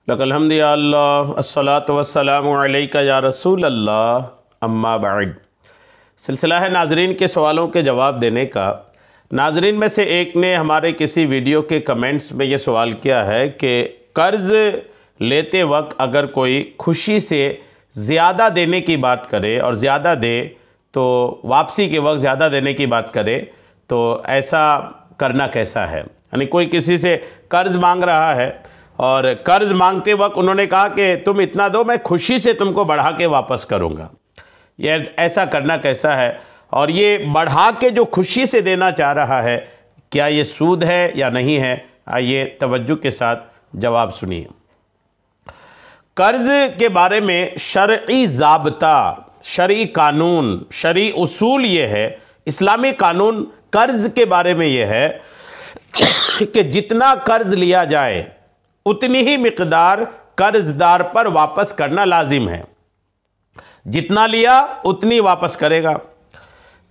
लकल्हम्दुलिल्लाह अस्सलातु वस्सलामु अलैका या रसूल अल्लाह अम्मा बाद। सिलसिला है नाजरीन के सवालों के जवाब देने का। नाजरीन में से एक ने हमारे किसी वीडियो के कमेंट्स में ये सवाल किया है कि कर्ज़ लेते वक्त अगर कोई खुशी से ज़्यादा देने की बात करे और ज़्यादा दे तो वापसी के वक्त ज़्यादा देने की बात करे तो ऐसा करना कैसा है। यानी कोई किसी से कर्ज़ मांग रहा है और कर्ज़ मांगते वक्त उन्होंने कहा कि तुम इतना दो, मैं खुशी से तुमको बढ़ा के वापस करूँगा। ये ऐसा करना कैसा है और ये बढ़ा के जो खुशी से देना चाह रहा है क्या ये सूद है या नहीं है। आइए तवज्जो के साथ जवाब सुनिए। कर्ज़ के बारे में शरई ज़ाब्ता, शरई कानून, शरई उसूल ये है, इस्लामी कानून कर्ज़ के बारे में ये है कि जितना कर्ज़ लिया जाए उतनी ही मिक़दार कर्ज़दार पर वापस करना लाजिम है। जितना लिया उतनी वापस करेगा,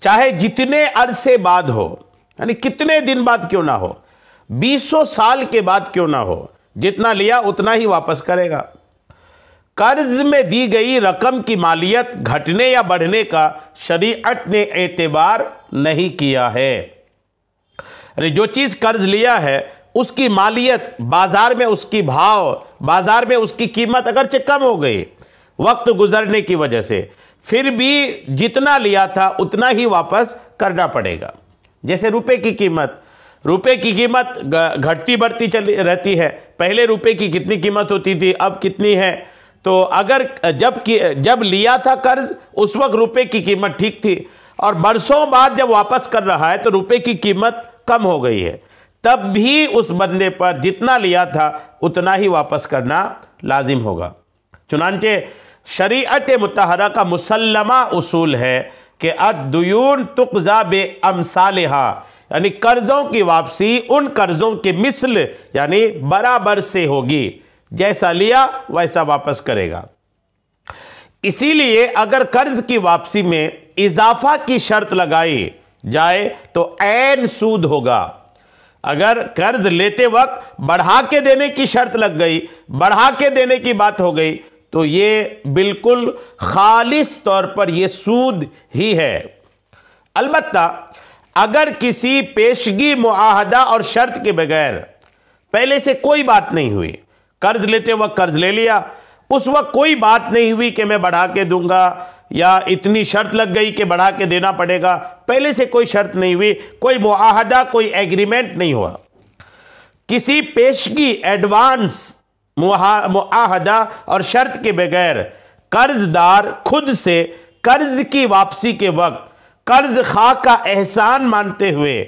चाहे जितने अरसे बाद हो, यानी कितने दिन बाद क्यों ना हो, 200 साल के बाद क्यों ना हो, जितना लिया उतना ही वापस करेगा। कर्ज में दी गई रकम की मालियत घटने या बढ़ने का शरीयत ने एतबार नहीं किया है। अरे जो चीज़ कर्ज लिया है उसकी मालियत बाजार में, उसकी भाव बाजार में उसकी कीमत अगरचे कम हो गई वक्त गुजरने की वजह से, फिर भी जितना लिया था उतना ही वापस करना पड़ेगा। जैसे रुपए की कीमत घटती बढ़ती चली रहती है। पहले रुपए की कितनी कीमत होती थी, अब कितनी है। तो अगर जब लिया था कर्ज उस वक्त रुपए की कीमत ठीक थी और बरसों बाद जब वापस कर रहा है तो रुपए की कीमत कम हो गई है, तब भी उस बंदे पर जितना लिया था उतना ही वापस करना लाजिम होगा। चुनांचे शरीयत मुतहरा का मुसल्लमा उसूल है कि अद्दुयून तुक़ज़ा बे अमसालिहा, यानी कर्ज़ों की वापसी उन कर्ज़ों के मिसल यानी बराबर से होगी, जैसा लिया वैसा वापस करेगा। इसीलिए अगर कर्ज़ की वापसी में इजाफा की शर्त लगाई जाए तो ऐन सूद होगा। अगर कर्ज लेते वक्त बढ़ा के देने की शर्त लग गई, बढ़ा के देने की बात हो गई, तो ये बिल्कुल खालिस तौर पर ये सूद ही है। अलबत्ता अगर किसी पेशगी मुआहदा और शर्त के बगैर पहले से कोई बात नहीं हुई, कर्ज लेते वक्त कर्ज ले लिया, उस वक्त कोई बात नहीं हुई कि मैं बढ़ा के दूंगा या इतनी शर्त लग गई कि बढ़ा के देना पड़ेगा, पहले से कोई शर्त नहीं हुई, कोई मुआहदा, कोई एग्रीमेंट नहीं हुआ, किसी पेशगी एडवांस मुआहदा और शर्त के बगैर कर्जदार खुद से कर्ज की वापसी के वक्त कर्ज खा का एहसान मानते हुए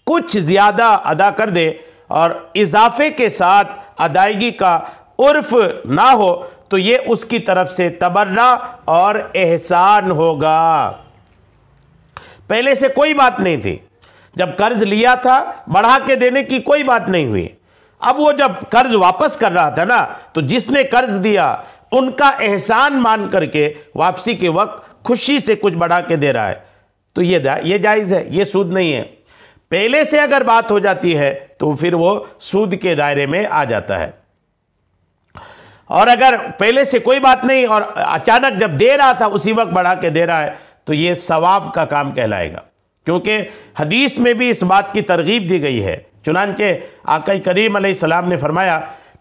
कुछ ज़्यादा अदा कर दे और इजाफे के साथ अदायगी का उर्फ ना हो तो ये उसकी तरफ से तबर्रा और एहसान होगा। पहले से कोई बात नहीं थी, जब कर्ज लिया था बढ़ा के देने की कोई बात नहीं हुई। अब वो जब कर्ज वापस कर रहा था ना, तो जिसने कर्ज दिया उनका एहसान मान करके वापसी के वक्त खुशी से कुछ बढ़ा के दे रहा है, तो ये जायज़ है, ये सूद नहीं है। पहले से अगर बात हो जाती है तो फिर वो सूद के दायरे में आ जाता है। और अगर पहले से कोई बात नहीं और अचानक जब दे रहा था उसी वक्त बढ़ा के दे रहा है तो ये सवाब का काम कहलाएगा, क्योंकि हदीस में भी इस बात की तरगीब दी गई है। चुनांचे आका करीम अलैहिस्सलाम ने फरमाया,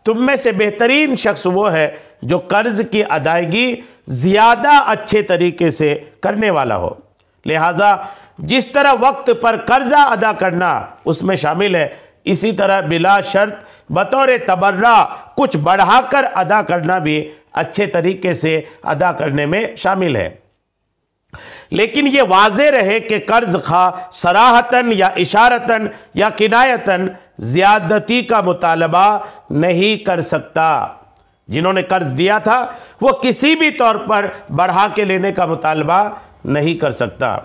तुम में से बेहतरीन शख्स वो है जो कर्ज की अदायगी ज़्यादा अच्छे तरीके से करने वाला हो। लिहाजा जिस तरह वक्त पर कर्जा अदा करना उसमें शामिल है, इसी तरह बिला शर्त बतौर तबर्रा कुछ बढ़ाकर अदा करना भी अच्छे तरीके से अदा करने में शामिल है। लेकिन ये वाज़े रहे कि कर्ज खा सराहतन या इशारतन या किनायतन ज़्यादती का मुतालबा नहीं कर सकता। जिन्होंने कर्ज दिया था वो किसी भी तौर पर बढ़ा के लेने का मुतालबा नहीं कर सकता।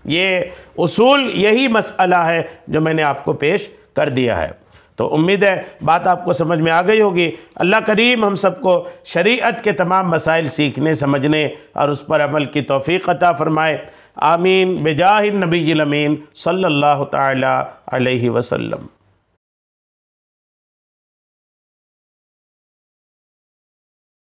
ये उसूल, यही मसला है जो मैंने आपको पेश कर दिया है। तो उम्मीद है बात आपको समझ में आ गई होगी। अल्लाह करीम हम सबको शरीयत के तमाम मसाइल सीखने, समझने और उस पर अमल की तौफीक अता फ़रमाए। आमीन। बेजाहिन नबील अमीन सल्लल्लाहु तआला अलैहि वसल्लम।